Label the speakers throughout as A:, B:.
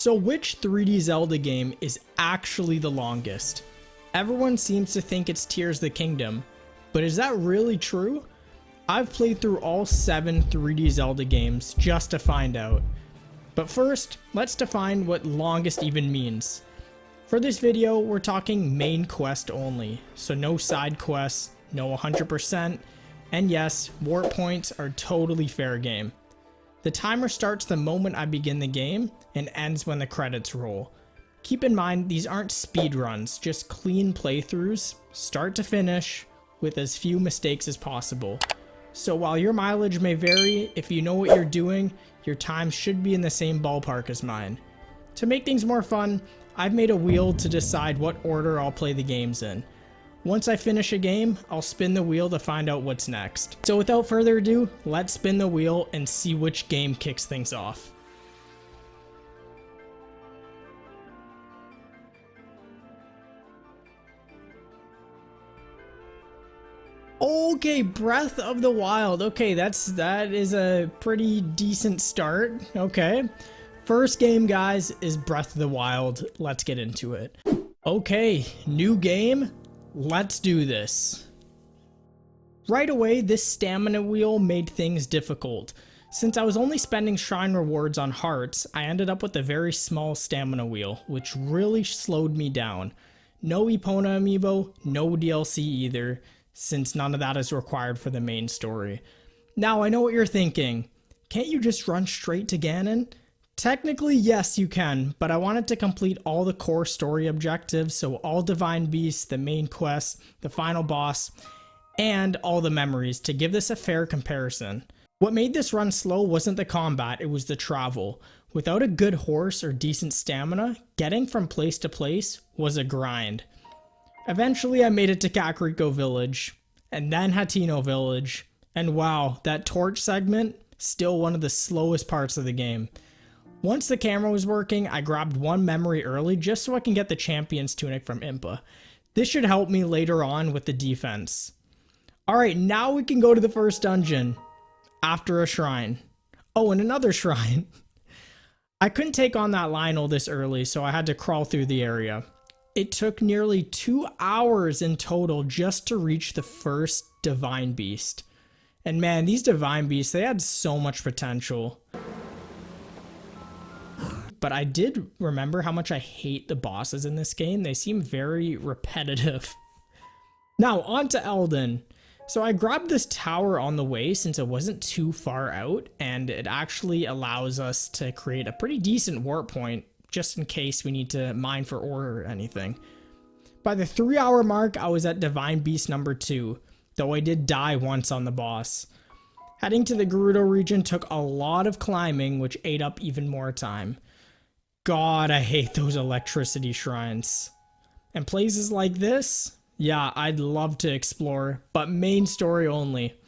A: So which 3D Zelda game is actually the longest? Everyone seems to think it's Tears of the Kingdom, but is that really true? I've played through all 7 3D Zelda games just to find out. But first, let's define what longest even means. For this video, we're talking main quest only, so no side quests, no 100%, and yes, warp points are totally fair game. The timer starts the moment I begin the game and ends when the credits roll. Keep in mind, these aren't speedruns, just clean playthroughs, start to finish, with as few mistakes as possible. So while your mileage may vary, if you know what you're doing, your time should be in the same ballpark as mine. To make things more fun, I've made a wheel to decide what order I'll play the games in. Once I finish a game, I'll spin the wheel to find out what's next. So without further ado, let's spin the wheel and see which game kicks things off. Okay, Breath of the Wild. Okay, that is a pretty decent start. Okay. First game, guys, is Breath of the Wild. Let's get into it. Okay, new game. Let's do this. Right away, this stamina wheel made things difficult. Since I was only spending shrine rewards on hearts, I ended up with a very small stamina wheel, which really slowed me down. No Epona amiibo, no DLC either, since none of that is required for the main story. Now, I know what you're thinking. Can't you just run straight to Ganon? Technically, yes, you can, but I wanted to complete all the core story objectives, so all Divine Beasts, the main quest, the final boss, and all the memories to give this a fair comparison. What made this run slow wasn't the combat, it was the travel. Without a good horse or decent stamina, getting from place to place was a grind. Eventually, I made it to Kakariko Village, and then Hateno Village, and wow, that torch segment, still one of the slowest parts of the game. Once the camera was working, I grabbed one memory early just so I can get the Champion's Tunic from Impa. This should help me later on with the defense. Alright, now we can go to the first dungeon. After a shrine. Oh, and another shrine. I couldn't take on that Lionel this early, so I had to crawl through the area. It took nearly 2 hours in total just to reach the first Divine Beast. And man, these Divine Beasts, they had so much potential. But I did remember how much I hate the bosses in this game. They seem very repetitive. Now, on to Eldin. So I grabbed this tower on the way since it wasn't too far out, and it actually allows us to create a pretty decent warp point, just in case we need to mine for ore or anything. By the 3-hour mark, I was at Divine Beast number 2, though I did die once on the boss. Heading to the Gerudo region took a lot of climbing, which ate up even more time. God, I hate those electricity shrines. And places like this? Yeah, I'd love to explore, but main story only.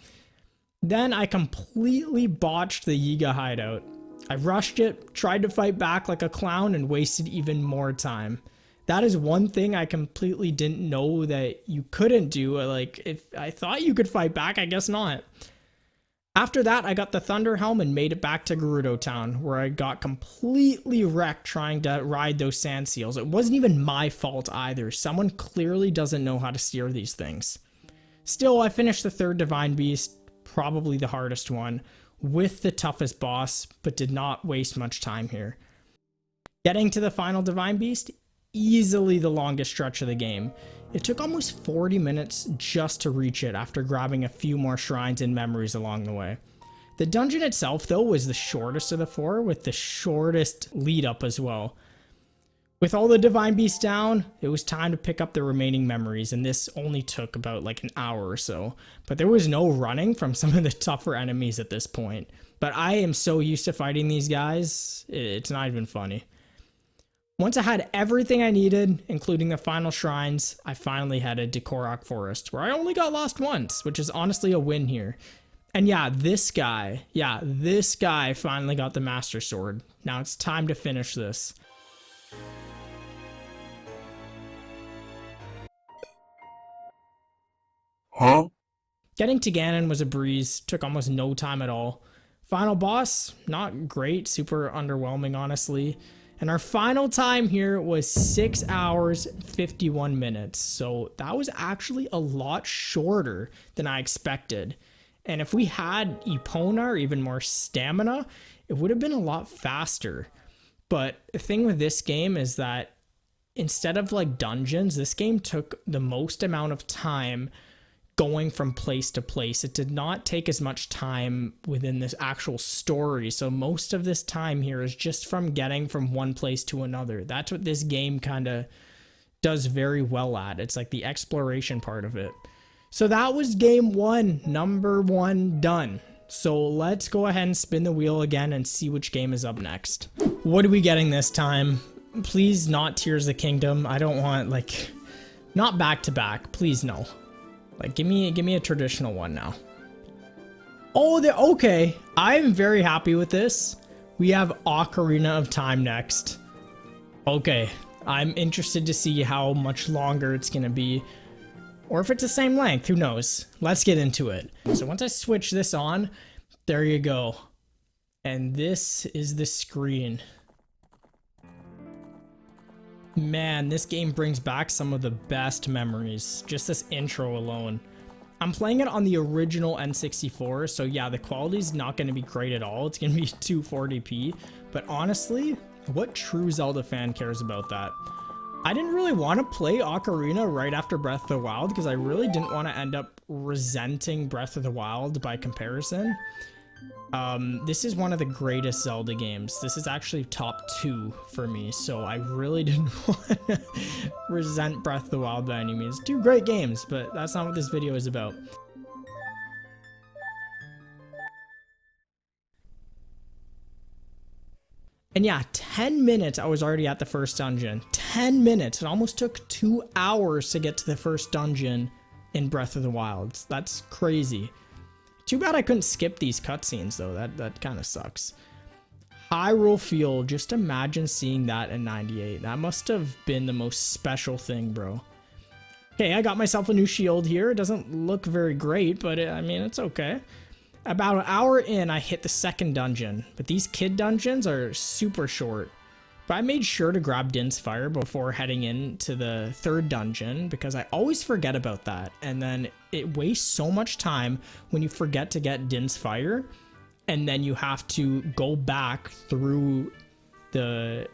A: Then I completely botched the Yiga hideout. I rushed it, tried to fight back like a clown, and wasted even more time. That is one thing I completely didn't know that you couldn't do. Like, if I thought you could fight back, I guess not. After that, I got the Thunder Helm and made it back to Gerudo Town, where I got completely wrecked trying to ride those sand seals. It wasn't even my fault either. Someone clearly doesn't know how to steer these things. Still, I finished the 3rd Divine Beast, probably the hardest one, with the toughest boss, but did not waste much time here. Getting to the final Divine Beast, easily the longest stretch of the game. It took almost 40 minutes just to reach it after grabbing a few more shrines and memories along the way. The dungeon itself, though, was the shortest of the 4, with the shortest lead up as well. With all the Divine Beasts down, it was time to pick up the remaining memories, and this only took about like an hour or so. But there was no running from some of the tougher enemies at this point. But I am so used to fighting these guys, it's not even funny. Once I had everything I needed, including the final shrines, I finally headed to Korok Forest, where I only got lost once, which is honestly a win here. And yeah, this guy finally got the Master Sword. Now it's time to finish this.
B: Huh?
A: Getting to Ganon was a breeze, took almost no time at all. Final boss, not great, super underwhelming honestly. And our final time here was 6 hours, 51 minutes. So that was actually a lot shorter than I expected. And if we had Epona or even more stamina, it would have been a lot faster. But the thing with this game is that instead of like dungeons, this game took the most amount of time going from place to place. It did not take as much time within this actual story. So most of this time here is just from getting from one place to another. That's what this game kind of does very well at. It's like the exploration part of it. So that was game one, number one done. So let's go ahead and spin the wheel again and see which game is up next. What are we getting this time? Please not Tears of the Kingdom. I don't want like, not back to back, please no. Like, give me a traditional one now. Oh, okay. I'm very happy with this. We have Ocarina of Time next. Okay, I'm interested to see how much longer it's gonna be. Or if it's the same length, who knows? Let's get into it. So once I switch this on, there you go. And this is the screen. Man, this game brings back some of the best memories. Just this intro alone. I'm playing it on the original N64, so yeah, the quality's not going to be great at all. It's going to be 240p. But honestly, what true Zelda fan cares about that? I didn't really want to play Ocarina right after Breath of the Wild because I really didn't want to end up resenting Breath of the Wild by comparison. This is one of the greatest Zelda games. This is actually top 2 for me, so I really didn't want to resent Breath of the Wild by any means. 2 great games, but that's not what this video is about. And yeah, 10 minutes I was already at the first dungeon. 10 minutes. It almost took 2 hours to get to the first dungeon in Breath of the Wild. That's crazy. Too bad I couldn't skip these cutscenes though. That kind of sucks. Hyrule Field. Just imagine seeing that in 98. That must have been the most special thing, bro. Okay, I got myself a new shield here. It doesn't look very great, but I mean, it's okay. About an hour in, I hit the second dungeon, but these kid dungeons are super short. But I made sure to grab Din's Fire before heading into the third dungeon because I always forget about that. And then it wastes so much time when you forget to get Din's Fire and then you have to go back through the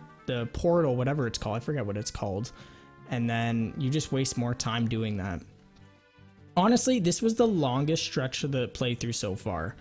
A: portal, whatever it's called. I forget what it's called. And then you just waste more time doing that. Honestly, this was the longest stretch of the playthrough so far.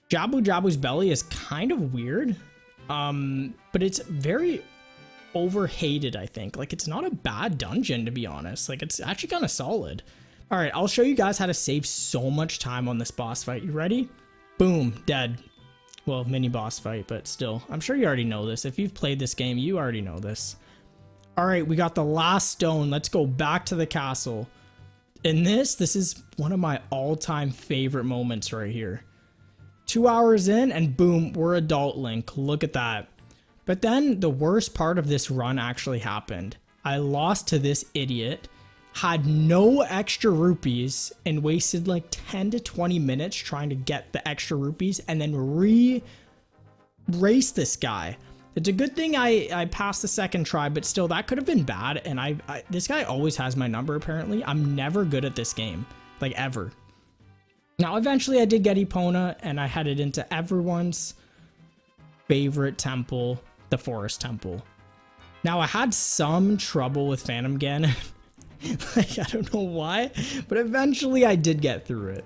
A: Jabu Jabu's belly is kind of weird, but it's very overhated, I think. Like, it's not a bad dungeon, to be honest. Like, it's actually kind of solid. All right, I'll show you guys how to save so much time on this boss fight. You ready? Boom, dead. Well, mini boss fight, but still. I'm sure you already know this. If you've played this game, you already know this. All right, we got the last stone. Let's go back to the castle. In this is one of my all-time favorite moments right here. 2 hours in and boom, we're adult Link. Look at that. But then the worst part of this run actually happened. I lost to this idiot, had no extra rupees, and wasted like 10 to 20 minutes trying to get the extra rupees and then race this guy. It's a good thing I passed the second try, but still that could have been bad. And this guy always has my number apparently. I'm never good at this game, like ever. Now, eventually I did get Epona and I headed into everyone's favorite temple, the Forest Temple. Now, I had some trouble with Phantom Ganon. Like, I don't know why, but eventually I did get through it.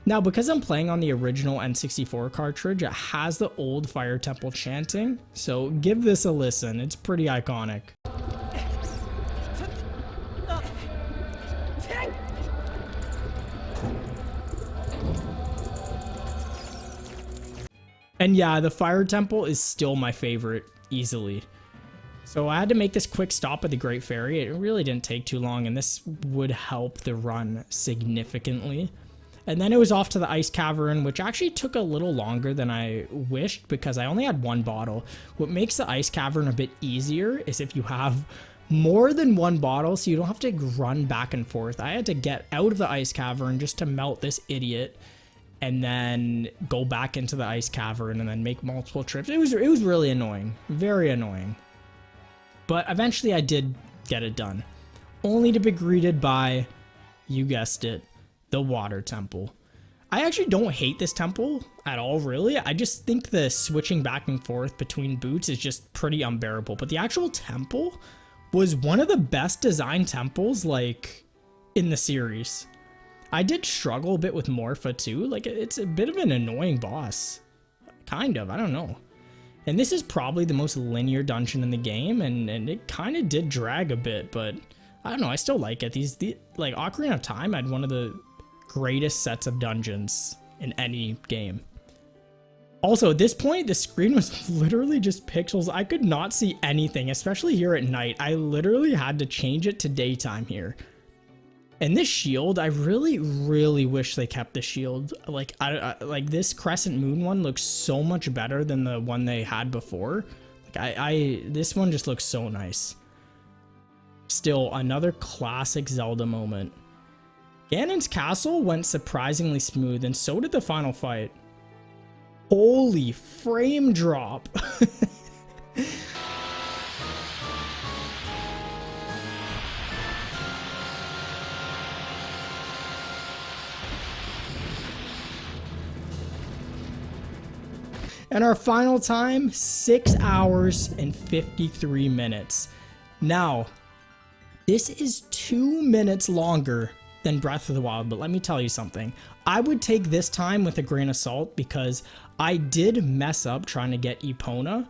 A: Now, because I'm playing on the original N64 cartridge, it has the old Fire Temple chanting, so give this a listen. It's pretty iconic. And yeah, the Fire Temple is still my favorite, easily. So I had to make this quick stop at the Great Fairy. It really didn't take too long, and this would help the run significantly. And then it was off to the Ice Cavern, which actually took a little longer than I wished because I only had one bottle. What makes the Ice Cavern a bit easier is if you have more than one bottle, so you don't have to run back and forth. I had to get out of the Ice Cavern just to melt this idiot and then go back into the Ice Cavern and then make multiple trips. It was really annoying, very annoying. But eventually I did get it done, only to be greeted by, you guessed it, the Water Temple. I actually don't hate this temple at all, really. I just think the switching back and forth between boots is just pretty unbearable. But the actual temple was one of the best designed temples, like, in the series. I did struggle a bit with Morpha too. Like, it's a bit of an annoying boss. Kind of, I don't know. And this is probably the most linear dungeon in the game, and it kind of did drag a bit, but I don't know, I still like it. Like, Ocarina of Time had one of the greatest sets of dungeons in any game. Also, at this point, the screen was literally just pixels. I could not see anything, especially here at night. I literally had to change it to daytime here. And this shield, I really, really wish they kept the shield. Like, like this Crescent Moon one looks so much better than the one they had before. Like, this one just looks so nice. Still, another classic Zelda moment. Ganon's castle went surprisingly smooth, and so did the final fight. Holy frame drop. And our final time, 6 hours and 53 minutes. Now, this is 2 minutes longer than Breath of the Wild, but let me tell you something. I would take this time with a grain of salt because I did mess up trying to get Epona,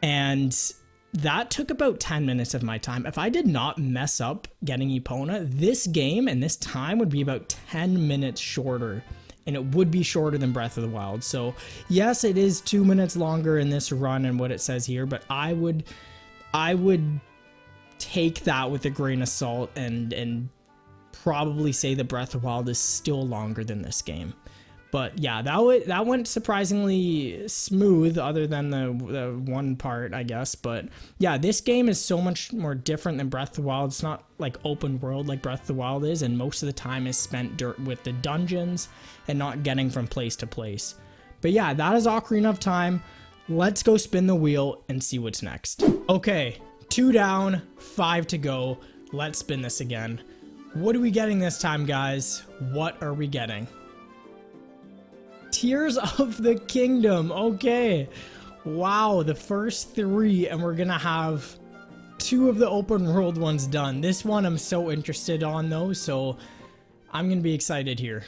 A: and that took about 10 minutes of my time. If I did not mess up getting Epona, this game and this time would be about 10 minutes shorter, and it would be shorter than Breath of the Wild. So yes, it is 2 minutes longer in this run and what it says here, but I would take that with a grain of salt and probably say that Breath of the Wild is still longer than this game. But yeah, that went surprisingly smooth, other than the one part, I guess. But yeah, this game is so much more different than Breath of the Wild. It's not like open world like Breath of the Wild is, and most of the time is spent with the dungeons and not getting from place to place. But yeah, that is Ocarina of Time. Let's go spin the wheel and see what's next. Okay, 2 down, 5 to go. Let's spin this again. What are we getting this time, guys? What are we getting? Tears of the Kingdom. Okay. Wow, the first 3, and we're gonna have 2 of the open world ones done. This one I'm so interested on though, so I'm gonna be excited here.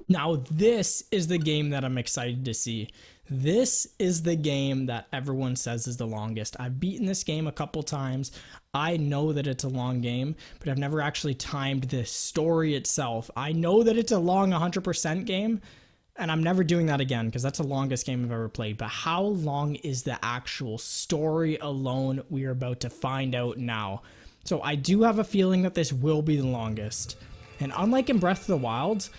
A: Now, this is the game that I'm excited to see. This is the game that everyone says is the longest. I've beaten this game a couple times. I know that it's a long game, but I've never actually timed the story itself. I know that it's a long 100% game, and I'm never doing that again because that's the longest game I've ever played. But how long is the actual story alone? We are about to find out now. So I do have a feeling that this will be the longest. And unlike in Breath of the Wild,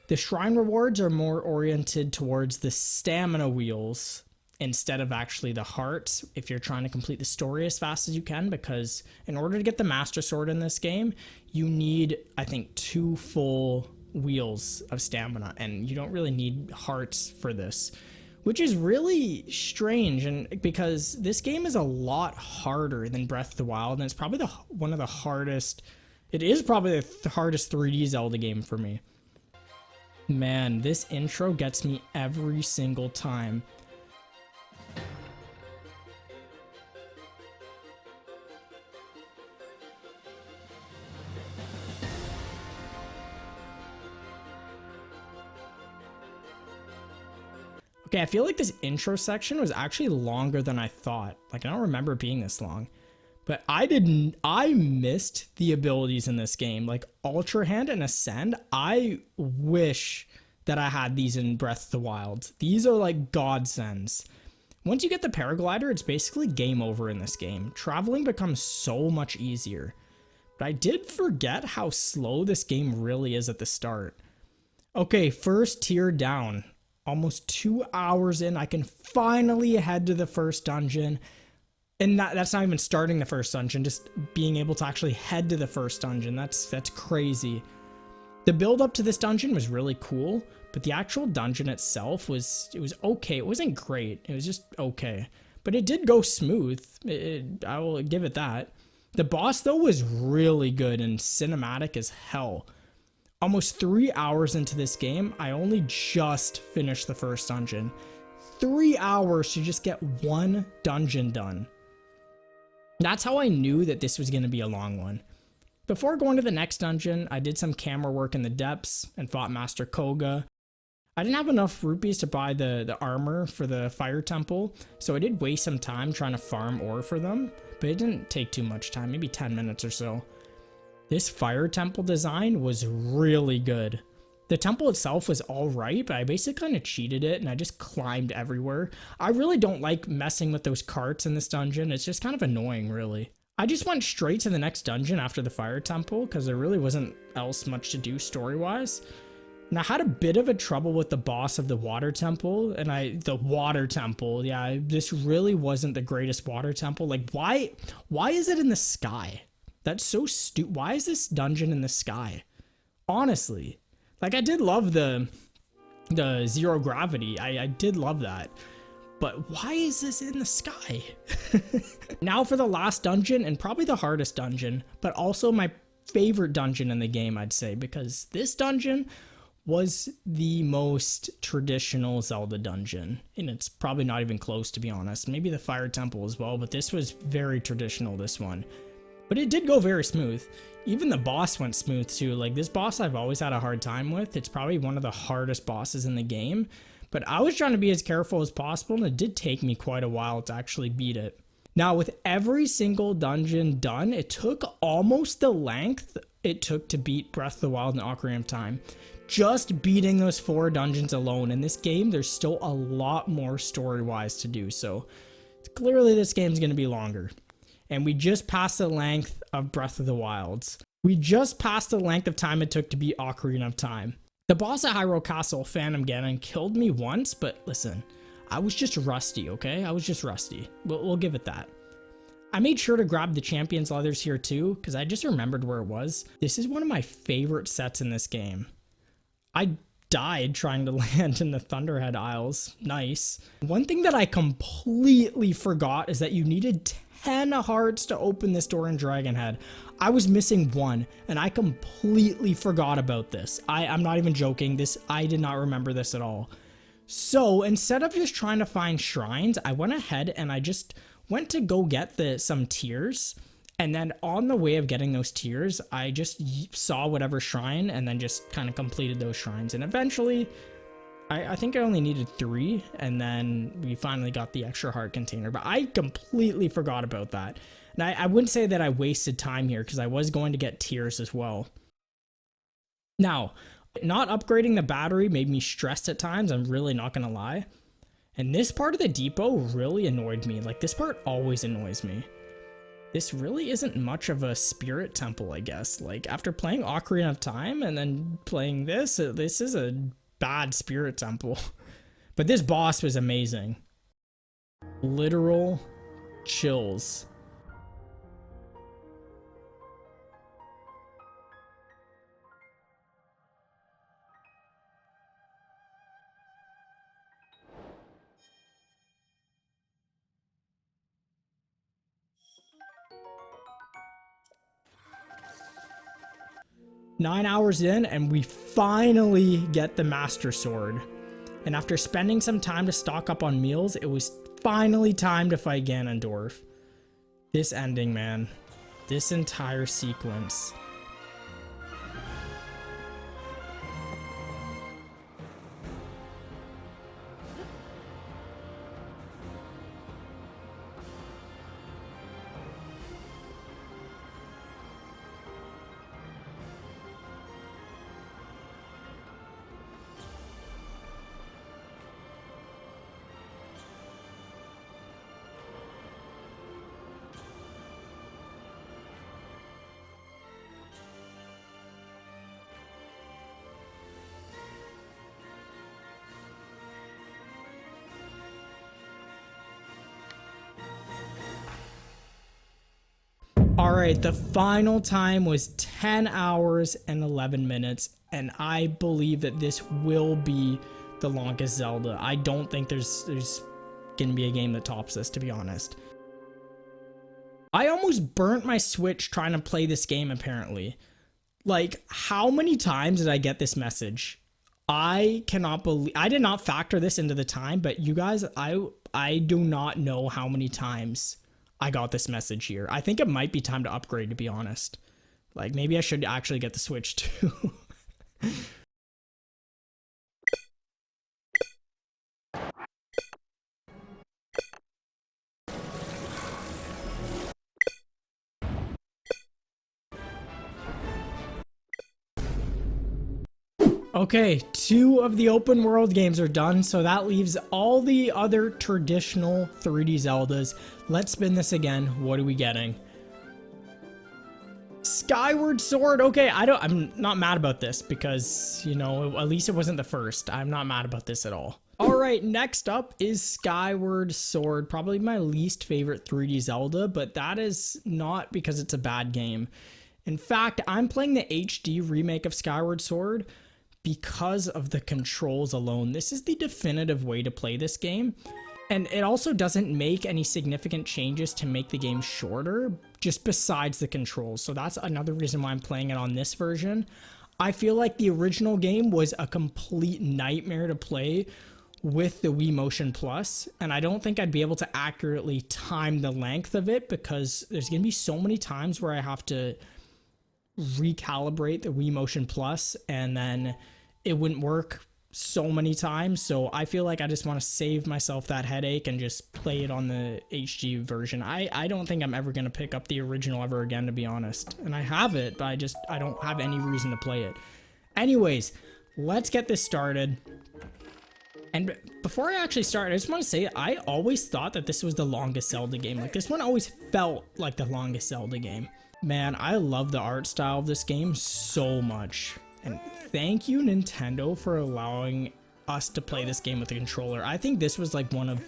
A: the shrine rewards are more oriented towards the stamina wheels instead of actually the hearts if you're trying to complete the story as fast as you can, because in order to get the Master Sword in this game, you need, I think, 2 full wheels of stamina, and you don't really need hearts for this, which is really strange, and because this game is a lot harder than Breath of the Wild, and it's probably one of the hardest. It is probably the hardest 3D Zelda game for me. Man, this intro gets me every single time. Okay, I feel like this intro section was actually longer than I thought. Like, I don't remember it being this long. But I missed the abilities in this game. Like, Ultra Hand and Ascend, I wish that I had these in Breath of the Wild. These are like godsends. Once you get the paraglider, it's basically game over in this game. Traveling becomes so much easier. But I did forget how slow this game really is at the start. Okay, first tier down. Almost 2 hours in, I can finally head to the first dungeon. And that's not even starting the first dungeon, just being able to actually head to the first dungeon. That's crazy. The build up to this dungeon was really cool, but the actual dungeon itself was okay. It wasn't great. It was just okay. But it did go smooth. I will give it that. The boss though was really good and cinematic as hell. Almost 3 hours into this game, I only just finished the first dungeon. 3 hours to just get one dungeon done. That's how I knew that this was going to be a long one. Before going to the next dungeon, I did some camera work in the depths and fought Master Koga. I didn't have enough rupees to buy the armor for the fire temple, so I did waste some time trying to farm ore for them, but it didn't take too much time, maybe 10 minutes or so. This fire temple design was really good. The temple itself was alright, but I basically kind of cheated it and I just climbed everywhere. I really don't like messing with those carts in this dungeon. It's just kind of annoying, really. I just went straight to the next dungeon after the fire temple because there really wasn't else much to do story-wise. And I had a bit of a trouble with the boss of the water temple, and the water temple, yeah, this really wasn't the greatest water temple. Like, why is it in the sky? That's so stupid. Why is this dungeon in the sky? Honestly. Like, I did love the zero gravity. I did love that. But why is this in the sky? Now for the last dungeon, and probably the hardest dungeon, but also my favorite dungeon in the game, I'd say, because this dungeon was the most traditional Zelda dungeon. And it's probably not even close, to be honest. Maybe the fire temple as well, but this was very traditional, this one. But it did go very smooth. Even the boss went smooth too. Like, this boss I've always had a hard time with. It's probably one of the hardest bosses in the game. But I was trying to be as careful as possible, and it did take me quite a while to actually beat it. Now, with every single dungeon done, it took almost the length it took to beat Breath of the Wild and Ocarina of Time. Just beating those 4 dungeons alone. In this game, there's still a lot more story-wise to do. So, clearly this game's going to be longer. And we just passed the length of Breath of the Wilds. We just passed the length of time it took to beat Ocarina of Time. The boss at Hyrule Castle, Phantom Ganon, killed me once, but listen, I was just rusty, okay? I was just rusty. We'll give it that. I made sure to grab the Champion's Leathers here too, because I just remembered where it was. This is one of my favorite sets in this game. I died trying to land in the Thunderhead Isles. Nice. One thing that I completely forgot is that you needed 10 hearts to open this door in Dragon Head. I was missing 1, and I completely forgot about this. I'm not even joking. I did not remember this at all. So instead of just trying to find shrines, I went ahead and I just went to go get some tears. And then on the way of getting those tears, I just saw whatever shrine and then just kind of completed those shrines. And eventually, I think I only needed 3, and then we finally got the extra heart container, but I completely forgot about that. And I wouldn't say that I wasted time here, because I was going to get tears as well. Now, not upgrading the battery made me stressed at times, I'm really not going to lie. And this part of the depot really annoyed me. Like, this part always annoys me. This really isn't much of a spirit temple, I guess. Like, after playing Ocarina of Time and then playing this is a bad spirit temple. But this boss was amazing. Literal chills. Nine hours in, and we finally get the Master Sword. And after spending some time to stock up on meals, it was finally time to fight Ganondorf. This ending, man. This entire sequence. right, the final time was 10 hours and 11 minutes, and I believe that this will be the longest Zelda. I don't think there's gonna be a game that tops this, to be honest. I almost burnt my Switch trying to play this game, apparently. Like, how many times did I get this message? I cannot believe, I did not factor this into the time, but you guys, I do not know how many times I got this message here. I think it might be time to upgrade, to be honest. Like, maybe I should actually get the Switch too. Okay, 2 of the open world games are done, so that leaves all the other traditional 3D Zeldas. Let's spin this again. What are we getting? Skyward Sword. Okay, I'm not mad about this because, you know, at least it wasn't the first. I'm not mad about this at all. All right, next up is Skyward Sword, probably my least favorite 3D Zelda, but that is not because it's a bad game. In fact, I'm playing the HD remake of Skyward Sword because of the controls alone. This is the definitive way to play this game. And it also doesn't make any significant changes to make the game shorter, just besides the controls. So that's another reason why I'm playing it on this version. I feel like the original game was a complete nightmare to play with the Wii Motion Plus, and I don't think I'd be able to accurately time the length of it because there's going to be so many times where I have to recalibrate the Wii Motion Plus and then it wouldn't work so many times. So I feel like I just want to save myself that headache and just play it on the HD version. I don't think I'm ever going to pick up the original ever again, to be honest. And I have it, but I don't have any reason to play it. Anyways, let's get this started. And before I actually start, I just want to say I always thought that this was the longest Zelda game. Like, this one always felt like the longest Zelda game. Man, I love the art style of this game so much. And thank you, Nintendo, for allowing us to play this game with a controller. I think this was like one of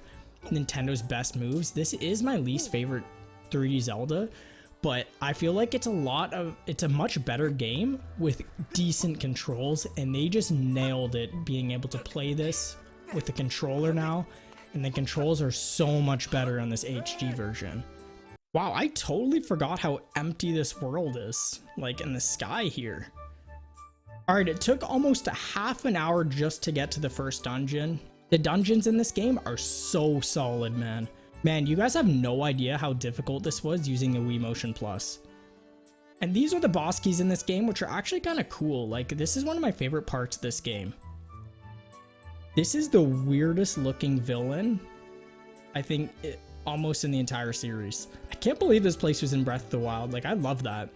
A: Nintendo's best moves. This is my least favorite 3D Zelda, but I feel like it's a much better game with decent controls, and they just nailed it being able to play this with the controller now, and the controls are so much better on this HD version. Wow, I totally forgot how empty this world is, like in the sky here. Alright, it took almost a half an hour just to get to the first dungeon. The dungeons in this game are so solid, man. Man, you guys have no idea how difficult this was using the Wii Motion Plus. And these are the boss keys in this game, which are actually kind of cool. Like, this is one of my favorite parts of this game. This is the weirdest looking villain, I think, almost in the entire series. I can't believe this place was in Breath of the Wild. Like, I love that.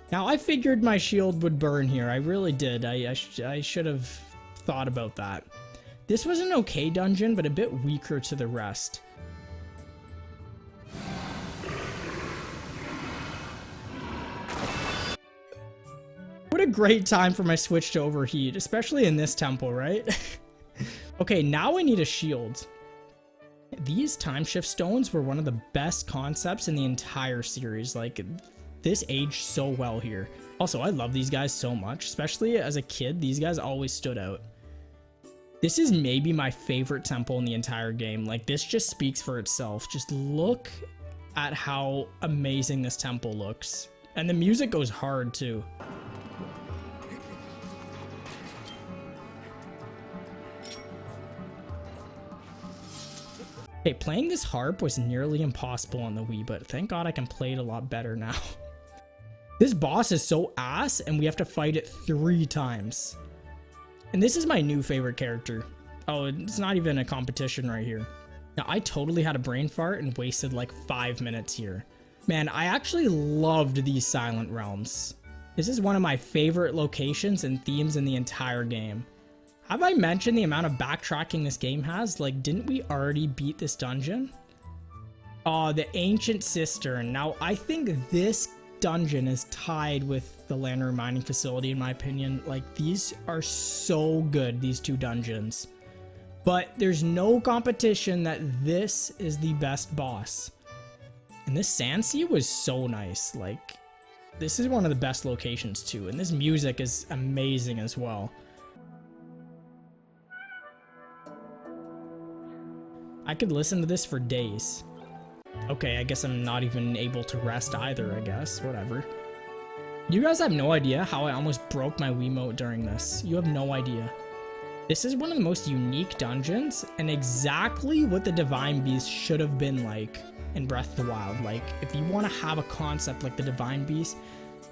A: Now, I figured my shield would burn here. I really did. I should have thought about that. This was an okay dungeon, but a bit weaker to the rest. What a great time for my Switch to overheat, especially in this temple, right? Okay, now I need a shield. These time shift stones were one of the best concepts in the entire series. Like, this aged so well here. Also, I love these guys so much, especially as a kid. These guys always stood out. This is maybe my favorite temple in the entire game. Like, this just speaks for itself. Just look at how amazing this temple looks. And the music goes hard too. Okay, playing this harp was nearly impossible on the Wii, but thank God I can play it a lot better now. This boss is so ass, and we have to fight it 3 times. And this is my new favorite character. Oh, it's not even a competition right here. Now, I totally had a brain fart and wasted like 5 minutes here. Man, I actually loved these Silent Realms. This is one of my favorite locations and themes in the entire game. Have I mentioned the amount of backtracking this game has? Like, didn't we already beat this dungeon? Oh, the Ancient Cistern. Now, I think this dungeon is tied with the Lantern Mining Facility, in my opinion. Like, these are so good, these 2 dungeons. But there's no competition that this is the best boss. And this sand sea was so nice. Like, this is one of the best locations too. And this music is amazing as well. I could listen to this for days. Okay, I guess I'm not even able to rest either, I guess. Whatever. You guys have no idea how I almost broke my Wiimote during this. You have no idea. This is one of the most unique dungeons and exactly what the Divine Beast should have been like in Breath of the Wild. Like, if you want to have a concept like the Divine Beast,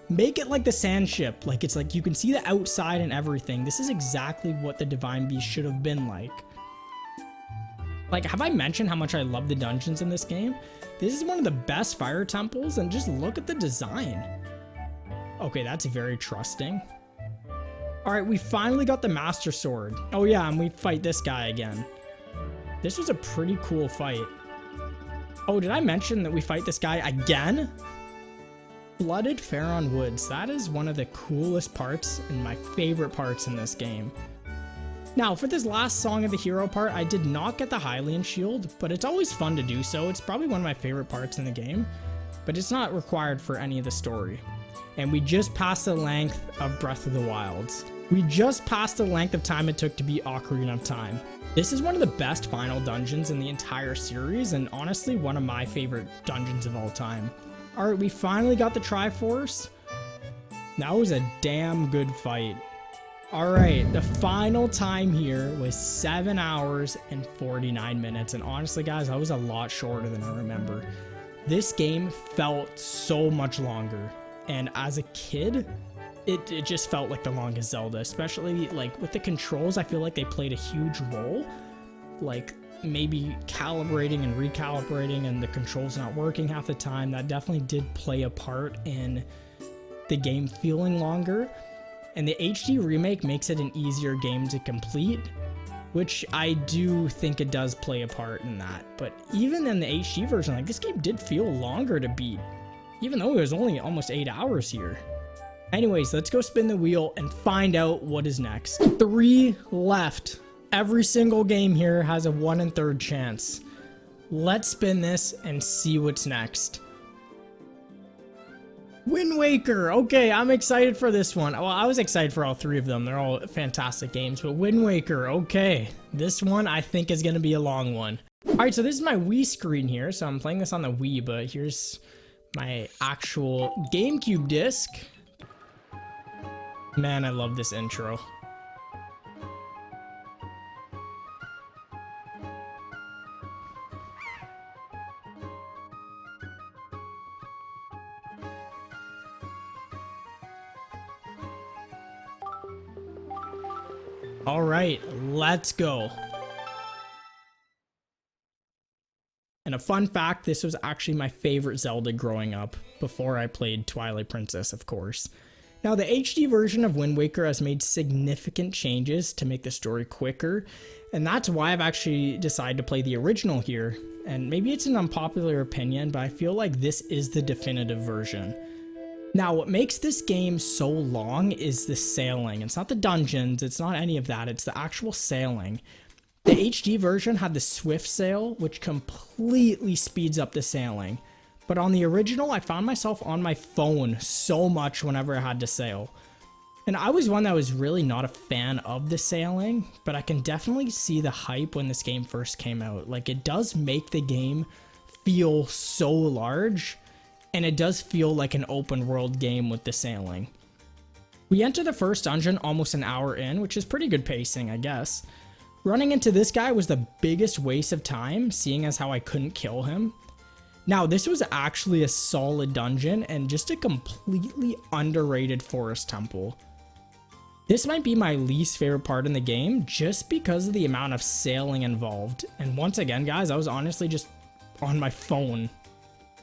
A: make it like the sand ship. Like, it's like you can see the outside and everything. This is exactly what the Divine Beast should have been like. Like, have I mentioned how much I love the dungeons in this game? This is one of the best fire temples, and just look at the design. Okay, that's very trusting. Alright, we finally got the Master Sword. Oh yeah, and we fight this guy again. This was a pretty cool fight. Oh, did I mention that we fight this guy again? Flooded Faron Woods. That is one of the coolest parts and my favorite parts in this game. Now, for this last Song of the Hero part, I did not get the Hylian Shield, but it's always fun to do so. It's probably one of my favorite parts in the game, but it's not required for any of the story. And we just passed the length of Breath of the Wilds. We just passed the length of time it took to beat Ocarina of Time. This is one of the best final dungeons in the entire series, and honestly, one of my favorite dungeons of all time. Alright, we finally got the Triforce. That was a damn good fight. Alright, the final time here was 7 hours and 49 minutes, and honestly guys, that was a lot shorter than I remember. This game felt so much longer, and as a kid, it just felt like the longest Zelda, especially like with the controls. I feel like they played a huge role, like maybe calibrating and recalibrating and the controls not working half the time. That definitely did play a part in the game feeling longer. And the HD remake makes it an easier game to complete, which I do think it does play a part in that. But even in the HD version, like, this game did feel longer to beat, even though it was only almost 8 hours here. Anyways, let's go spin the wheel and find out what is next. 3 left. Every single game here has a 1 1/3 chance. Let's spin this and see what's next. Wind Waker. Okay, I'm excited for this one. Well, I was excited for all 3 of them. They're all fantastic games, but Wind Waker, okay. This one I think is going to be a long one. All right, so this is my Wii screen here. So I'm playing this on the Wii, but here's my actual GameCube disc. Man, I love this intro. All right, let's go. And a fun fact, this was actually my favorite Zelda growing up, before I played Twilight Princess, of course. Now, the HD version of Wind Waker has made significant changes to make the story quicker, and that's why I've actually decided to play the original here. And maybe it's an unpopular opinion, but I feel like this is the definitive version. Now, what makes this game so long is the sailing. It's not the dungeons, it's not any of that, it's the actual sailing. The HD version had the swift sail, which completely speeds up the sailing. But on the original, I found myself on my phone so much whenever I had to sail. And I was one that was really not a fan of the sailing, but I can definitely see the hype when this game first came out. Like, it does make the game feel so large, and it does feel like an open world game with the sailing. We enter the first dungeon almost an hour in, which is pretty good pacing, I guess. Running into this guy was the biggest waste of time, seeing as how I couldn't kill him. Now, this was actually a solid dungeon and just a completely underrated forest temple. This might be my least favorite part in the game just because of the amount of sailing involved. And once again, guys, I was honestly just on my phone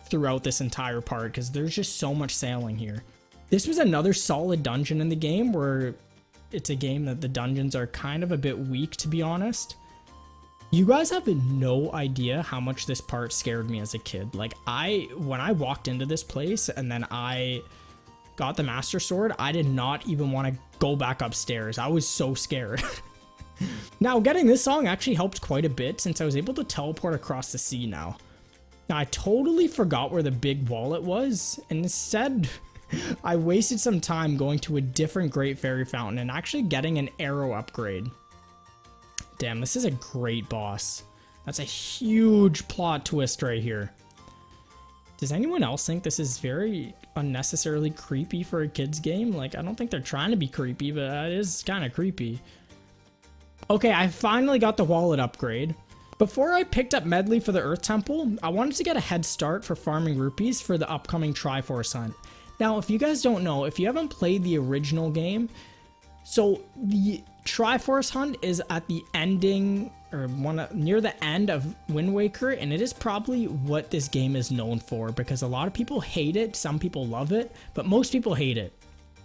A: throughout this entire part because there's just so much sailing here. This was another solid dungeon in the game where it's a game that the dungeons are kind of a bit weak, to be honest. You guys have no idea how much this part scared me as a kid. Like, when I walked into this place and then I got the Master Sword, I did not even want to go back upstairs. I was so scared. Now, getting this song actually helped quite a bit since I was able to teleport across the sea now. Now, I totally forgot where the big wallet was, and instead, I wasted some time going to a different Great Fairy Fountain and actually getting an arrow upgrade. Damn, this is a great boss. That's a huge plot twist right here. Does anyone else think this is very unnecessarily creepy for a kid's game? Like, I don't think they're trying to be creepy, but it is kind of creepy. Okay, I finally got the wallet upgrade. Before I picked up Medley for the Earth Temple, I wanted to get a head start for farming rupees for the upcoming Triforce Hunt. Now, if you guys don't know, if you haven't played the original game, so the Triforce Hunt is at the ending, or near the end of Wind Waker, and it is probably what this game is known for, because a lot of people hate it, some people love it, but most people hate it.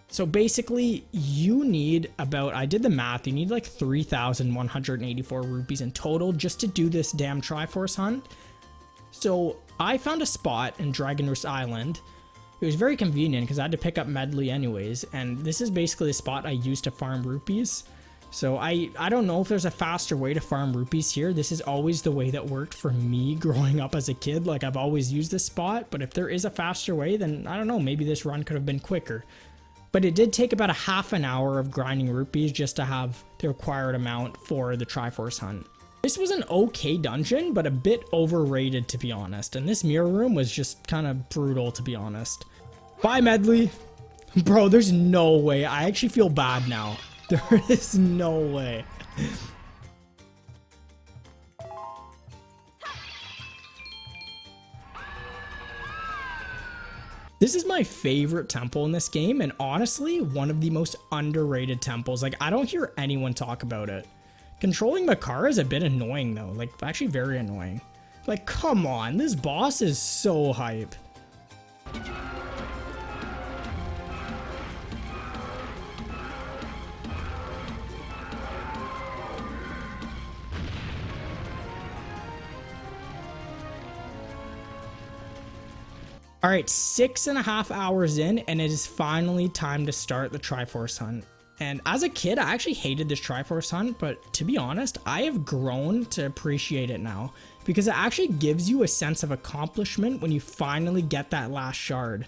A: So basically, you need about, I did the math, you need like 3,184 rupees in total just to do this damn Triforce Hunt. So I found a spot in Dragon Roost Island. It was very convenient because I had to pick up Medley anyways, and this is basically the spot I used to farm rupees. So I don't know if there's a faster way to farm rupees here. This is always the way that worked for me growing up as a kid. Like, I've always used this spot, but if there is a faster way, then I don't know, maybe this run could have been quicker. But it did take about a half an hour of grinding rupees just to have the required amount for the Triforce Hunt. This was an okay dungeon, but a bit overrated to be honest. And this mirror room was just kind of brutal to be honest. Bye, Medley. Bro, there's no way. I actually feel bad now. There is no way. This is my favorite temple in this game, and honestly, one of the most underrated temples. Like, I don't hear anyone talk about it. Controlling Majora is a bit annoying though, like actually very annoying. Like, come on, this boss is so hype. All right, 6.5 hours in, and it is finally time to start the Triforce Hunt. And as a kid, I actually hated this Triforce Hunt, but to be honest, I have grown to appreciate it now because it actually gives you a sense of accomplishment when you finally get that last shard.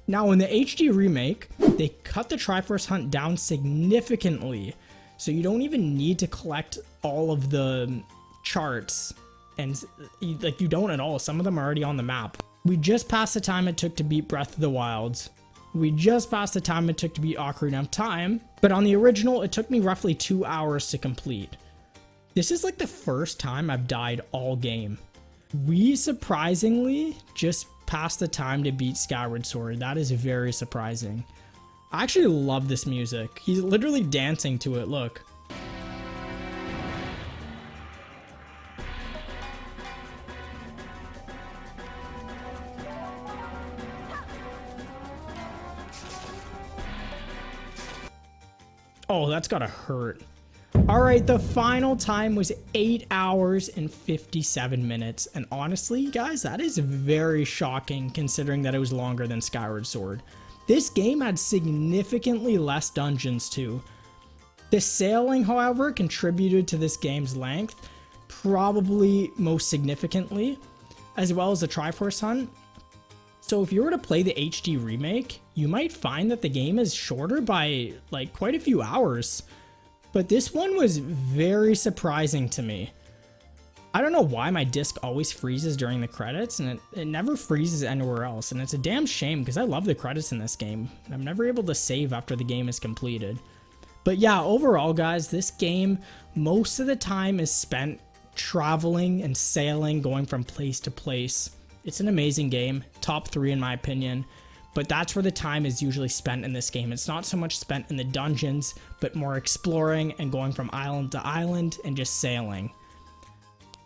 A: Now, in the HD remake, they cut the Triforce Hunt down significantly, so you don't even need to collect all of the charts, and like you don't at all. Some of them are already on the map. We just passed the time it took to beat Breath of the Wild. We just passed the time it took to beat Ocarina of Time, but on the original, it took me roughly 2 hours to complete. This is like the first time I've died all game. We surprisingly just passed the time to beat Skyward Sword. That is very surprising. I actually love this music. He's literally dancing to it, look. Oh, that's gotta hurt. All right, the final time was 8 hours and 57 minutes. And honestly, guys, that is very shocking considering that it was longer than Skyward Sword. This game had significantly less dungeons too. The sailing, however, contributed to this game's length, probably most significantly, as well as the Triforce Hunt. So if you were to play the HD remake, you might find that the game is shorter by like quite a few hours. But this one was very surprising to me. I don't know why my disc always freezes during the credits, and it never freezes anywhere else. And it's a damn shame because I love the credits in this game. I'm never able to save after the game is completed. But yeah, overall guys, this game, most of the time is spent traveling and sailing, going from place to place. It's an amazing game, top 3 in my opinion, but that's where the time is usually spent in this game. It's not so much spent in the dungeons, but more exploring and going from island to island and just sailing.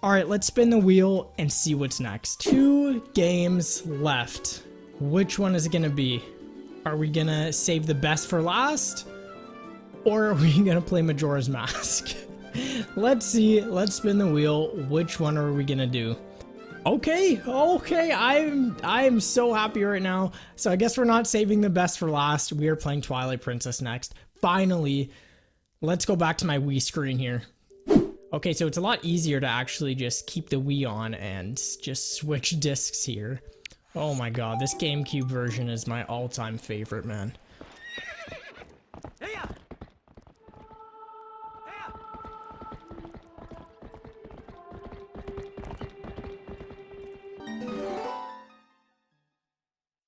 A: All right, let's spin the wheel and see what's next. 2 games left. Which one is it gonna be? Are we gonna save the best for last? Or are we gonna play Majora's Mask? Let's see, let's spin the wheel. Which one are we gonna do? Okay, I'm so happy right now. So I guess we're not saving the best for last. We are playing Twilight Princess next. Finally, let's go back to my Wii screen here. Okay, so it's a lot easier to actually just keep the Wii on and just switch discs here. Oh my god, this GameCube version is my all-time favorite, man.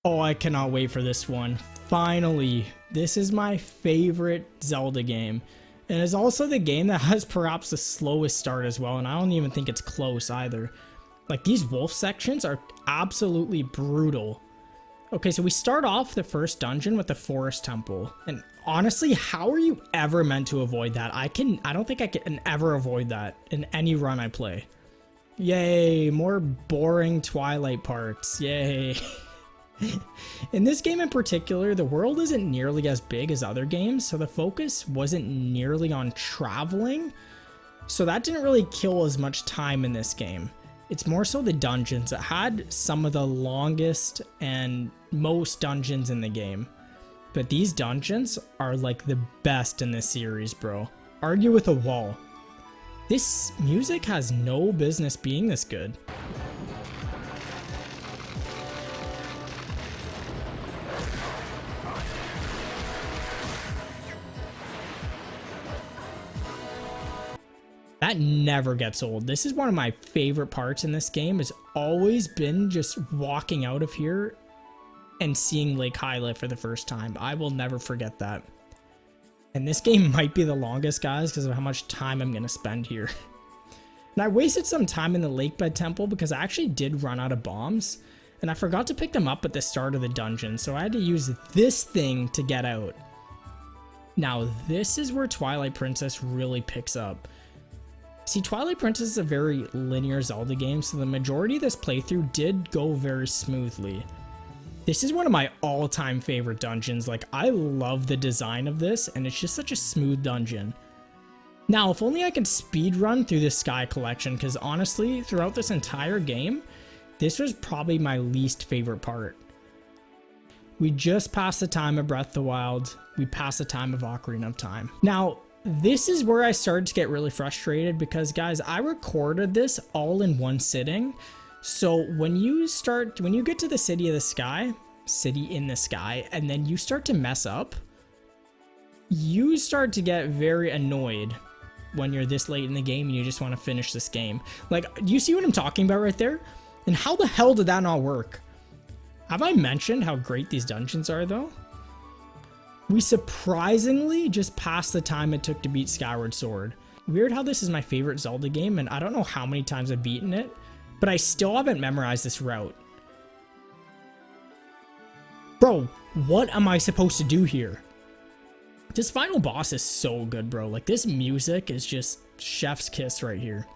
A: Oh, I cannot wait for this one. Finally, this is my favorite Zelda game. And it's also the game that has perhaps the slowest start as well, and I don't even think it's close either. Like, these wolf sections are absolutely brutal. Okay, so we start off the first dungeon with the forest temple. And honestly, how are you ever meant to avoid that? I don't think I can ever avoid that in any run I play. Yay, more boring Twilight parts. Yay. In this game in particular, the world isn't nearly as big as other games, so the focus wasn't nearly on traveling. So that didn't really kill as much time in this game. It's more so the dungeons. It had some of the longest and most dungeons in the game. But these dungeons are like the best in this series, bro. Argue with a wall. This music has no business being this good. That never gets old. This is one of my favorite parts in this game. Has always been just walking out of here and seeing Lake Hylia for the first time. I will never forget that. And this game might be the longest, guys, because of how much time I'm going to spend here. And I wasted some time in the Lakebed Temple because I actually did run out of bombs. And I forgot to pick them up at the start of the dungeon, so I had to use this thing to get out. Now, this is where Twilight Princess really picks up. See, Twilight Princess is a very linear Zelda game, so the majority of this playthrough did go very smoothly. This is one of my all-time favorite dungeons. Like, I love the design of this, and it's just such a smooth dungeon. Now, if only I could speedrun through the Sky Collection, because honestly, throughout this entire game, this was probably my least favorite part. We just passed the time of Breath of the Wild. We passed the time of Ocarina of Time. Now, this is where I started to get really frustrated because, guys, I recorded this all in one sitting. So when you get to the city in the sky, and then you start to mess up, you start to get very annoyed when you're this late in the game and you just want to finish this game. Like, do you see what I'm talking about right there? And how the hell did that not work? Have I mentioned how great these dungeons are, though? We surprisingly just passed the time it took to beat Skyward Sword. Weird how this is my favorite Zelda game, and I don't know how many times I've beaten it, but I still haven't memorized this route. Bro, what am I supposed to do here? This final boss is so good, bro. Like, this music is just chef's kiss right here.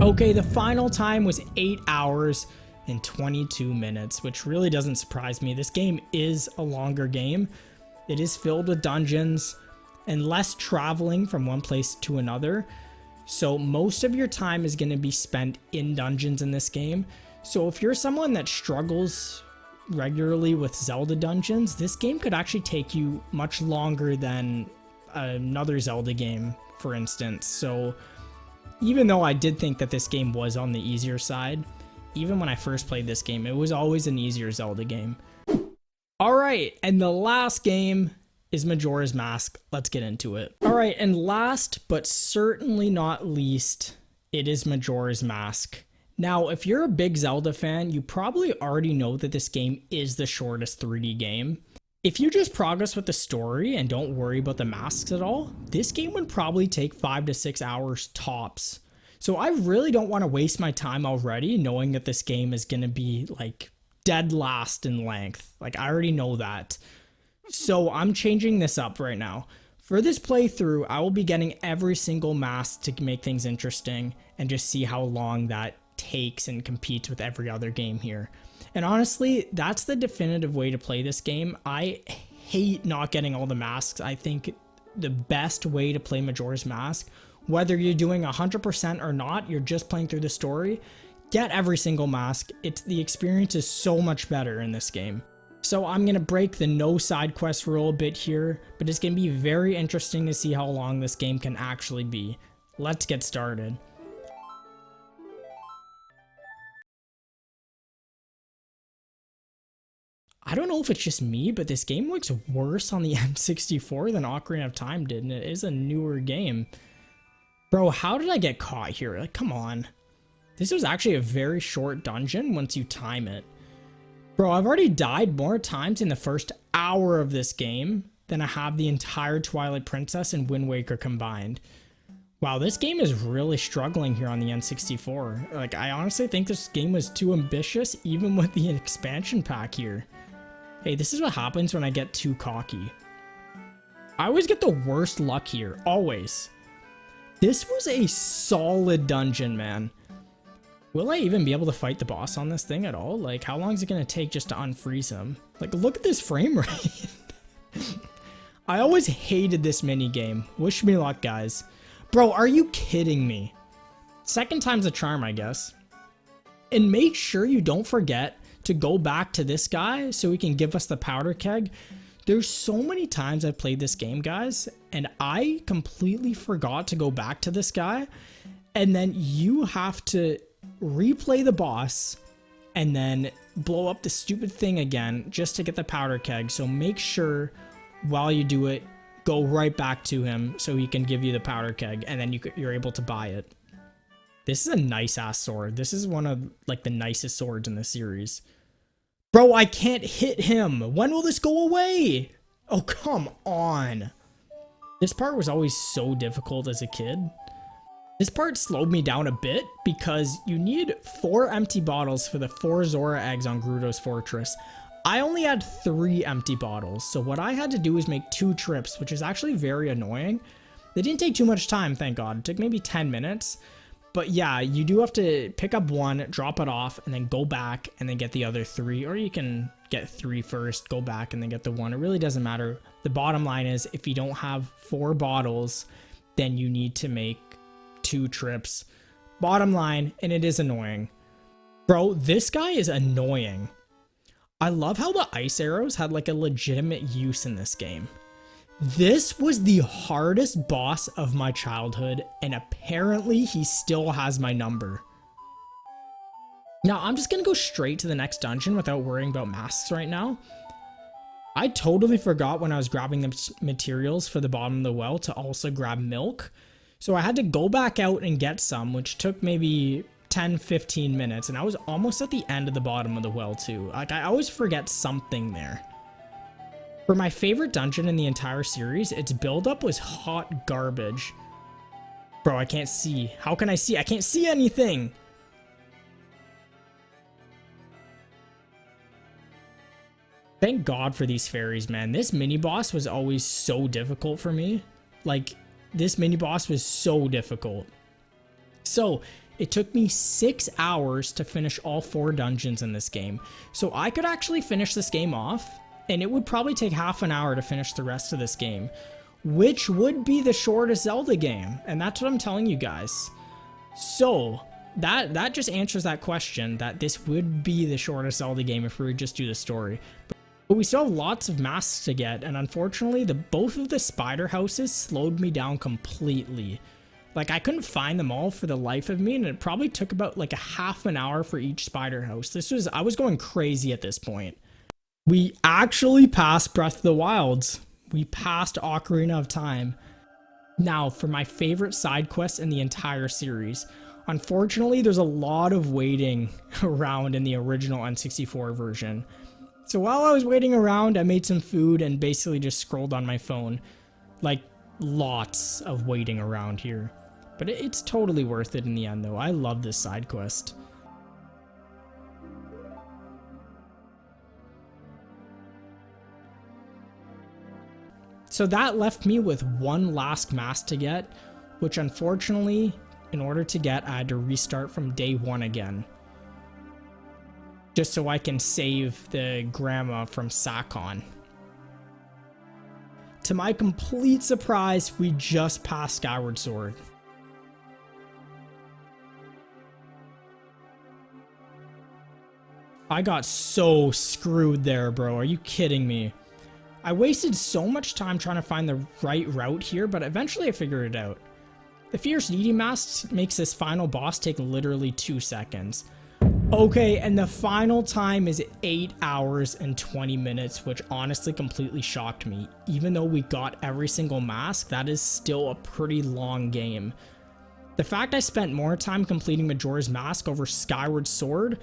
A: Okay, the final time was 8 hours and 22 minutes, which really doesn't surprise me. This game is a longer game. It is filled with dungeons and less traveling from one place to another. So most of your time is going to be spent in dungeons in this game. So if you're someone that struggles regularly with Zelda dungeons, this game could actually take you much longer than another Zelda game, for instance. So even though I did think that this game was on the easier side, even when I first played this game, it was always an easier Zelda game. Alright, and the last game is Majora's Mask. Let's get into it. Alright, and last but certainly not least, it is Majora's Mask. Now, if you're a big Zelda fan, you probably already know that this game is the shortest 3D game. If you just progress with the story and don't worry about the masks at all, this game would probably take 5 to 6 hours tops. So I really don't want to waste my time already knowing that this game is going to be like dead last in length. Like, I already know that. So I'm changing this up right now. For this playthrough, I will be getting every single mask to make things interesting and just see how long that takes and competes with every other game here. And honestly, that's the definitive way to play this game. I hate not getting all the masks. I think the best way to play Majora's Mask Whether you're doing 100% or not, you're just playing through the story, get every single mask. The experience is so much better in this game. So I'm going to break the no side quest rule a bit here, but it's going to be very interesting to see how long this game can actually be. Let's get started. I don't know if it's just me, but this game looks worse on the N64 than Ocarina of Time did, and it is a newer game. Bro, how did I get caught here? Like, come on. This was actually a very short dungeon once you time it. Bro, I've already died more times in the first hour of this game than I have the entire Twilight Princess and Wind Waker combined. Wow, this game is really struggling here on the N64. Like, I honestly think this game was too ambitious, even with the expansion pack here. Hey, this is what happens when I get too cocky. I always get the worst luck here, always. This was a solid dungeon, man. Will I even be able to fight the boss on this thing at all? Like, how long is it going to take just to unfreeze him? Like, look at this frame rate. I always hated this mini game. Wish me luck, guys. Bro, are you kidding me? Second time's a charm, I guess. And make sure you don't forget to go back to this guy so he can give us the powder keg. There's so many times I've played this game, guys, and I completely forgot to go back to this guy. And then you have to replay the boss and then blow up the stupid thing again just to get the powder keg. So make sure while you do it, go right back to him so he can give you the powder keg, and then you're able to buy it. This is a nice ass sword. This is one of like the nicest swords in the series. Bro, I can't hit him. When will this go away? Oh, come on. This part was always so difficult as a kid. This part slowed me down a bit because you need 4 empty bottles for the 4 Zora eggs on Gerudo's Fortress. I only had 3 empty bottles, so what I had to do was make 2 trips, which is actually very annoying. They didn't take too much time, thank God. It took maybe 10 minutes. But yeah, you do have to pick up 1, drop it off, and then go back and then get the other 3. Or you can get 3 first, go back, and then get the 1. It really doesn't matter. The bottom line is, if you don't have 4 bottles, then you need to make 2 trips. Bottom line, and it is annoying. Bro, this guy is annoying. I love how the ice arrows had like a legitimate use in this game. This was the hardest boss of my childhood, and apparently he still has my number. Now, I'm just gonna go straight to the next dungeon without worrying about masks right now. I totally forgot when I was grabbing the materials for the bottom of the well to also grab milk. So I had to go back out and get some, which took maybe 10-15 minutes, and I was almost at the end of the bottom of the well too. Like, I always forget something there. For my favorite dungeon in the entire series, its build-up was hot garbage. Bro, I can't see. How can I see? I can't see anything! Thank God for these fairies, man. This mini-boss was always so difficult for me. Like, this mini-boss was so difficult. So, it took me 6 hours to finish all 4 dungeons in this game. So I could actually finish this game off, and it would probably take half an hour to finish the rest of this game, which would be the shortest Zelda game. And that's what I'm telling you guys. So that just answers that question, that this would be the shortest Zelda game if we would just do the story. But we still have lots of masks to get, and unfortunately, both of the spider houses slowed me down completely. Like, I couldn't find them all for the life of me, and it probably took about like a half an hour for each spider house. I was going crazy at this point. We actually passed Breath of the Wilds. We passed Ocarina of Time. Now, for my favorite side quests in the entire series. Unfortunately, there's a lot of waiting around in the original N64 version. So while I was waiting around, I made some food and basically just scrolled on my phone. Like, lots of waiting around here. But it's totally worth it in the end, though. I love this side quest. So that left me with one last mask to get, which unfortunately, in order to get, I had to restart from day 1 again. Just so I can save the grandma from Sakon. To my complete surprise, we just passed Skyward Sword. I got so screwed there, bro. Are you kidding me? I wasted so much time trying to find the right route here, but eventually I figured it out. The Fierce Needy Mask makes this final boss take literally 2 seconds. Okay, and the final time is 8 hours and 20 minutes, which honestly completely shocked me. Even though we got every single mask, that is still a pretty long game. The fact I spent more time completing Majora's Mask over Skyward Sword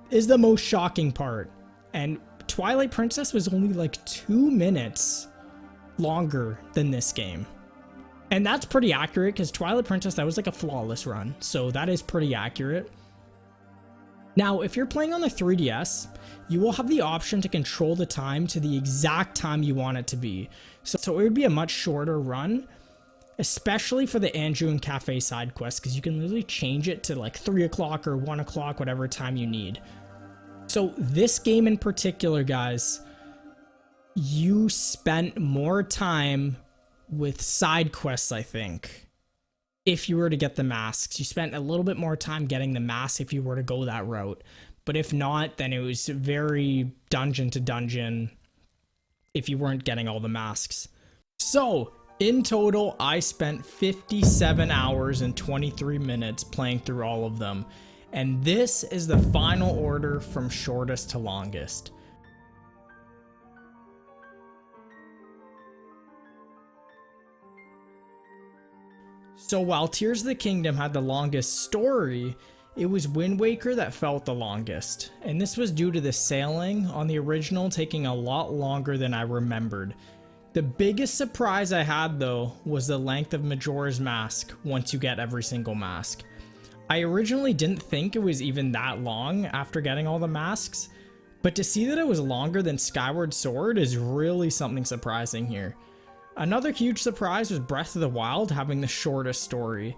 A: is the most shocking part. And Twilight Princess was only like 2 minutes longer than this game. And that's pretty accurate because Twilight Princess, that was like a flawless run. So that is pretty accurate. Now, if you're playing on the 3DS, you will have the option to control the time to the exact time you want it to be. So it would be a much shorter run, especially for the Anju Cafe side quest, because you can literally change it to like 3 o'clock or 1 o'clock, whatever time you need. So this game in particular, guys, you spent more time with side quests, I think. If you were to get the masks, you spent a little bit more time getting the masks if you were to go that route. But if not, then it was very dungeon to dungeon if you weren't getting all the masks. So in total, I spent 57 hours and 23 minutes playing through all of them. And this is the final order from shortest to longest. So while Tears of the Kingdom had the longest story, it was Wind Waker that felt the longest. And this was due to the sailing on the original taking a lot longer than I remembered. The biggest surprise I had though was the length of Majora's Mask once you get every single mask. I originally didn't think it was even that long after getting all the masks, but to see that it was longer than Skyward Sword is really something surprising here. Another huge surprise was Breath of the Wild having the shortest story.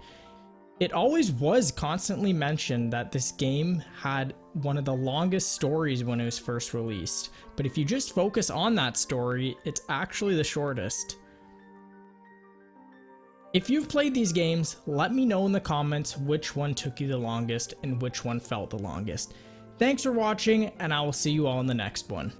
A: It always was constantly mentioned that this game had one of the longest stories when it was first released, but if you just focus on that story, it's actually the shortest. If you've played these games, let me know in the comments which one took you the longest and which one felt the longest. Thanks for watching, and I will see you all in the next one.